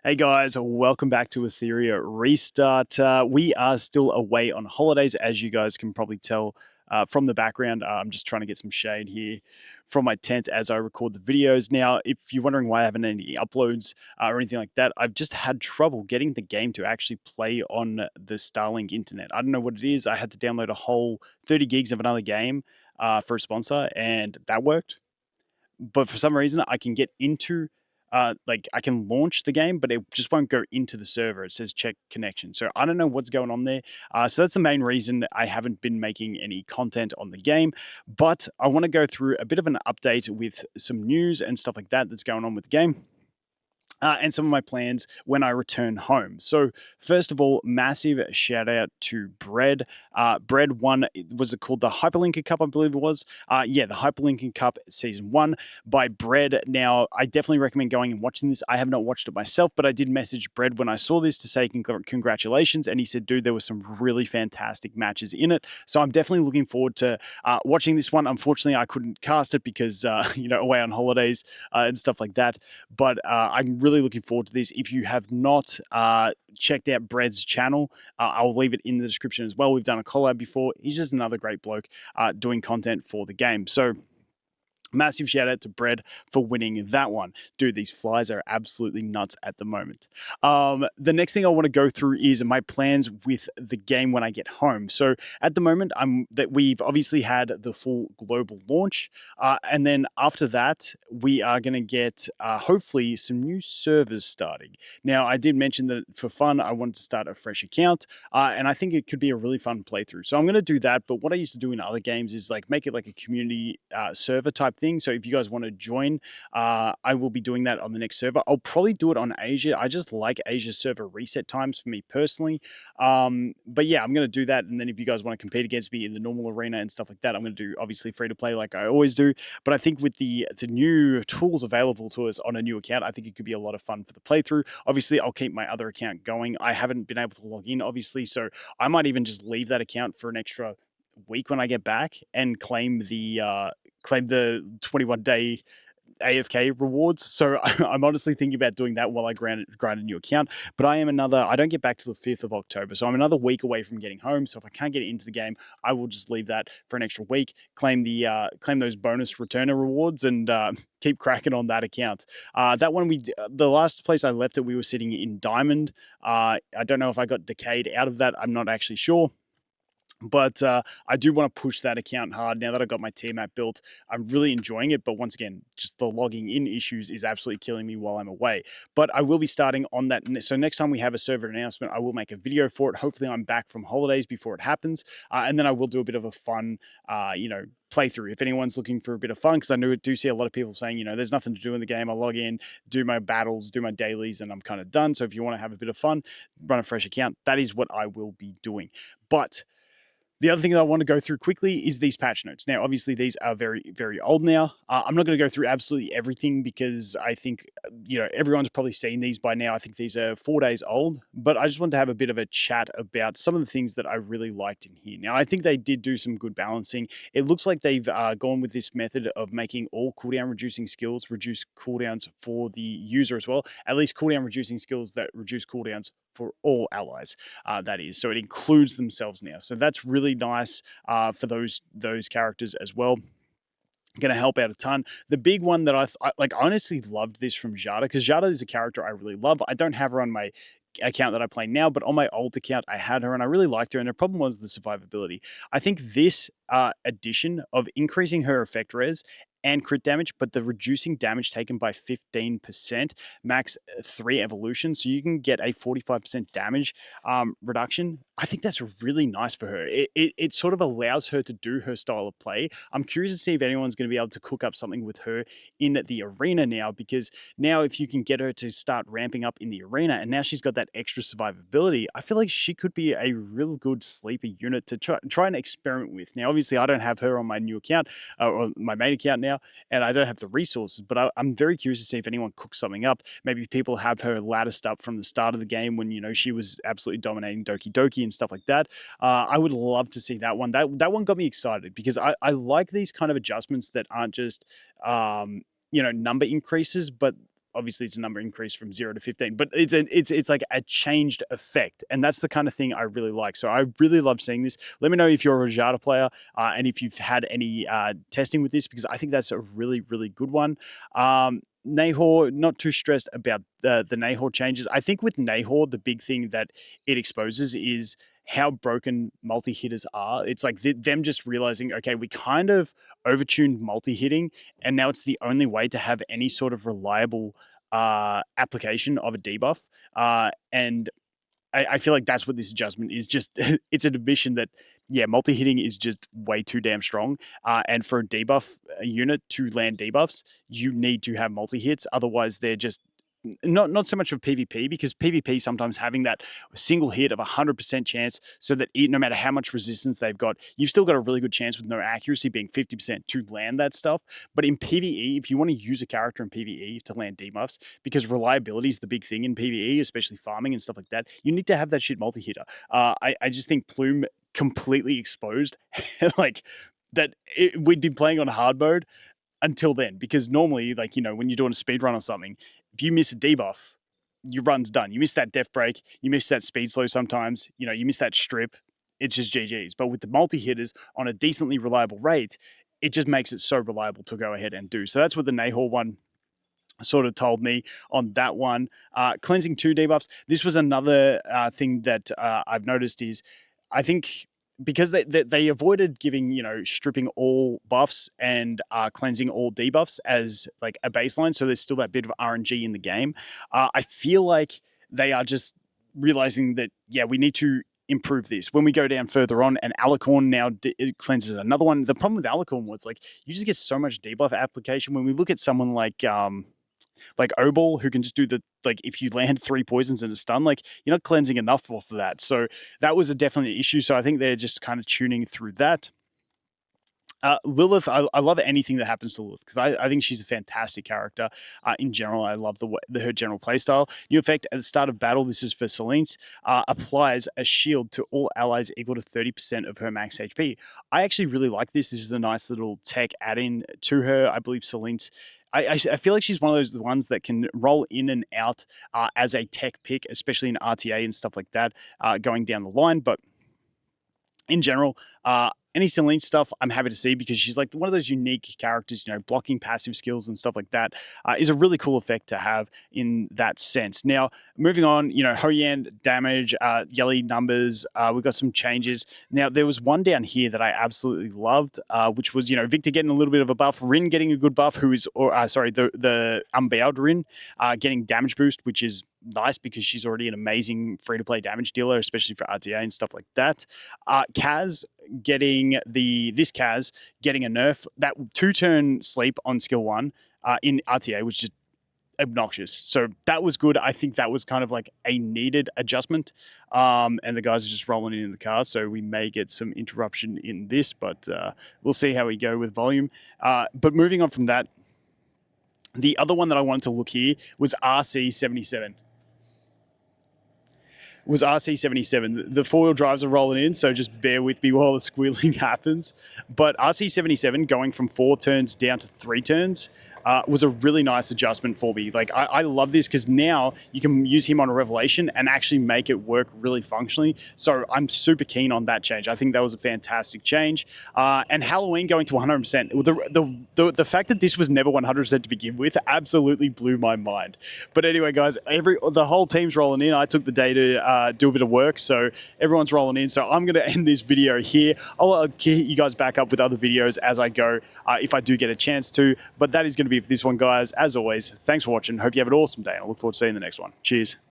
Hey guys, welcome back to Etheria Restart. We are still away on holidays, as you guys can probably tell from the background. I'm just trying to get some shade here from my tent as I record the videos. Now, if you're wondering why I haven't any uploads or anything like that, I've just had trouble getting the game to actually play on the Starlink internet. I don't know what it is. I had to download a whole 30 gigs of another game for a sponsor, and that worked, but for some reason I can get into like I can launch the game, but it just won't go into the server. It says check connection. So I don't know what's going on there. So that's the main reason I haven't been making any content on the game. But I want to go through a bit of an update with some news and stuff like that that's going on with the game, and some of my plans when I return home. So, first of all, massive shout out to Bread. Bread won, was it called the Hyperlink Cup? I believe it was. Yeah, the Hyperlink Cup season one by Bread. Now, I definitely recommend going and watching this. I have not watched it myself, but I did message Bread when I saw this to say congratulations. And he said, dude, there were some really fantastic matches in it. So, I'm definitely looking forward to watching this one. Unfortunately, I couldn't cast it because, away on holidays and stuff like that. But I'm really looking forward to this. If you have not checked out Bread's channel, I'll leave it in the description as well. We've done a collab before. He's just another great bloke doing content for the game. So massive shout out to Bread for winning that one. Dude, these flies are absolutely nuts at the moment. The next thing I want to go through is my plans with the game when I get home. So at the moment, we've obviously had the full global launch, and then after that, we are going to get hopefully some new servers starting. Now, I did mention that for fun, I wanted to start a fresh account, and I think it could be a really fun playthrough. So I'm going to do that. But what I used to do in other games is like make it like a community server type thing. So if you guys want to join, I will be doing that on the next server. I'll probably do it on Asia. I just like Asia server reset times for me personally. But yeah, I'm going to do that. And then if you guys want to compete against me in the normal arena and stuff like that, I'm going to do obviously free to play like I always do. But I think with the new tools available to us on a new account, I think it could be a lot of fun for the playthrough. Obviously, I'll keep my other account going. I haven't been able to log in, obviously, so I might even just leave that account for an extra week when I get back and claim the 21-day AFK rewards. So I'm honestly thinking about doing that while I grind a new account. But I don't get back to the 5th of October. So I'm another week away from getting home. So if I can't get into the game, I will just leave that for an extra week, claim those bonus returner rewards, and keep cracking on that account. That one, the last place I left it, we were sitting in Diamond. I don't know if I got decayed out of that. I'm not actually sure. But I do want to push that account hard now that I've got my tier map built. I'm really enjoying it, but once again, just the logging in issues is absolutely killing me while I'm away. But I will be starting on that. So next time we have a server announcement, I will make a video for it. Hopefully, I'm back from holidays before it happens, and then I will do a bit of a fun, playthrough. If anyone's looking for a bit of fun, because I do see a lot of people saying, there's nothing to do in the game. I log in, do my battles, do my dailies, and I'm kind of done. So if you want to have a bit of fun, run a fresh account. That is what I will be doing. But the other thing that I want to go through quickly is these patch notes. Now, obviously, these are very, very old now. I'm not going to go through absolutely everything because I think, everyone's probably seen these by now. I think these are 4 days old, but I just wanted to have a bit of a chat about some of the things that I really liked in here. Now, I think they did do some good balancing. It looks like they've gone with this method of making all cooldown reducing skills reduce cooldowns for the user as well, at least cooldown reducing skills that reduce cooldowns for all allies. That is, so it includes themselves now. So that's really nice for those characters as well. Going to help out a ton. The big one that I honestly loved this from Jada, because Jada is a character I really love. I don't have her on my account that I play now, but on my old account I had her and I really liked her, and the problem was the survivability. I think this addition of increasing her effect res and crit damage, but the reducing damage taken by 15%, max 3 evolution, so you can get a 45% damage reduction. I think that's really nice for her. It sort of allows her to do her style of play. I'm curious to see if anyone's going to be able to cook up something with her in the arena now, because now if you can get her to start ramping up in the arena, and now she's got that extra survivability, I feel like she could be a real good sleeper unit to try and experiment with. Now, obviously, I don't have her on my new account or my main account now, and I don't have the resources, but I'm very curious to see if anyone cooks something up. Maybe people have her latticed up from the start of the game when, she was absolutely dominating Doki Doki and stuff like that. I would love to see that one. That one got me excited because I like these kind of adjustments that aren't just, number increases, but obviously it's a number increase from 0 to 15, but it's like a changed effect, and that's the kind of thing I really like. So I really love seeing this. Let me know if you're a Rajata player, and if you've had any testing with this, because I think that's a really, really good one. Nahor, not too stressed about the Nahor changes. I think with Nahor, the big thing that it exposes is how broken multi-hitters are. It's like them just realizing, okay, we kind of overtuned multi-hitting, and now it's the only way to have any sort of reliable application of a debuff. And I feel like that's what this adjustment is. Just it's an admission that, yeah, multi-hitting is just way too damn strong. And for a debuff unit to land debuffs, you need to have multi-hits. Otherwise, they're just not so much of PvP, because PvP sometimes having that single hit of 100% chance, so that no matter how much resistance they've got, you've still got a really good chance with no accuracy being 50% to land that stuff. But in PvE, if you want to use a character in PvE to land debuffs, because reliability is the big thing in PvE, especially farming and stuff like that, you need to have that shit multi-hitter. I just think Plume completely exposed like that we'd been playing on hard mode until then, because normally, like, when you're doing a speed run or something, if you miss a debuff, your run's done. You miss that death break, you miss that speed slow sometimes, you miss that strip, it's just GG's. But with the multi-hitters on a decently reliable rate, it just makes it so reliable to go ahead and do. So that's what the Nahor one sort of told me on that one. Cleansing 2 debuffs. This was another thing that I've noticed is, I think, because they avoided giving, stripping all buffs and cleansing all debuffs as like a baseline, so there's still that bit of RNG in the game. I feel like they are just realizing that, yeah, we need to improve this. When we go down further on, and Alicorn now it cleanses another one. The problem with Alicorn was, like, you just get so much debuff application. When we look at someone like Obol, who can just do if you land 3 poisons and a stun, like, you're not cleansing enough off of that. So that was a definitely issue. So I think they're just kind of tuning through that. Lilith, I love anything that happens to Lilith, because I think she's a fantastic character. In general, I love her general playstyle. New effect at the start of battle, this is for Selene, applies a shield to all allies equal to 30% of her max HP. I actually really like this. This is a nice little tech add-in to her. I believe Selene's I feel like she's one of those ones that can roll in and out as a tech pick, especially in RTA and stuff like that, going down the line. But in general, any Selene stuff I'm happy to see, because she's like one of those unique characters, blocking passive skills and stuff like that is a really cool effect to have in that sense. Now, moving on, Hoyan damage, yelly numbers, we've got some changes. Now, there was one down here that I absolutely loved, which was, Victor getting a little bit of a buff, Rin getting a good buff, the unbowed Rin getting damage boost, which is nice, because she's already an amazing free-to-play damage dealer, especially for RTA and stuff like that. Kaz getting a nerf, that 2-turn sleep on skill 1 in RTA was just obnoxious. So that was good. I think that was kind of like a needed adjustment. And the guys are just rolling in the car, so we may get some interruption in this, but we'll see how we go with volume. But moving on from that, the other one that I wanted to look here was RC77. The 4-wheel drives are rolling in, so just bear with me while the squealing happens. But RC77 going from 4 turns down to 3 turns was a really nice adjustment for me. Like, I love this, because now you can use him on a Revelation and actually make it work really functionally. So I'm super keen on that change. I think that was a fantastic change. And Halloween going to 100%. The fact that this was never 100% to begin with absolutely blew my mind. But anyway, guys, the whole team's rolling in. I took the day to do a bit of work, so everyone's rolling in. So I'm going to end this video here. I'll hit you guys back up with other videos as I go, if I do get a chance to. But that is going to be for this one, guys. As always, thanks for watching. Hope you have an awesome day, and I look forward to seeing you in the next one. Cheers.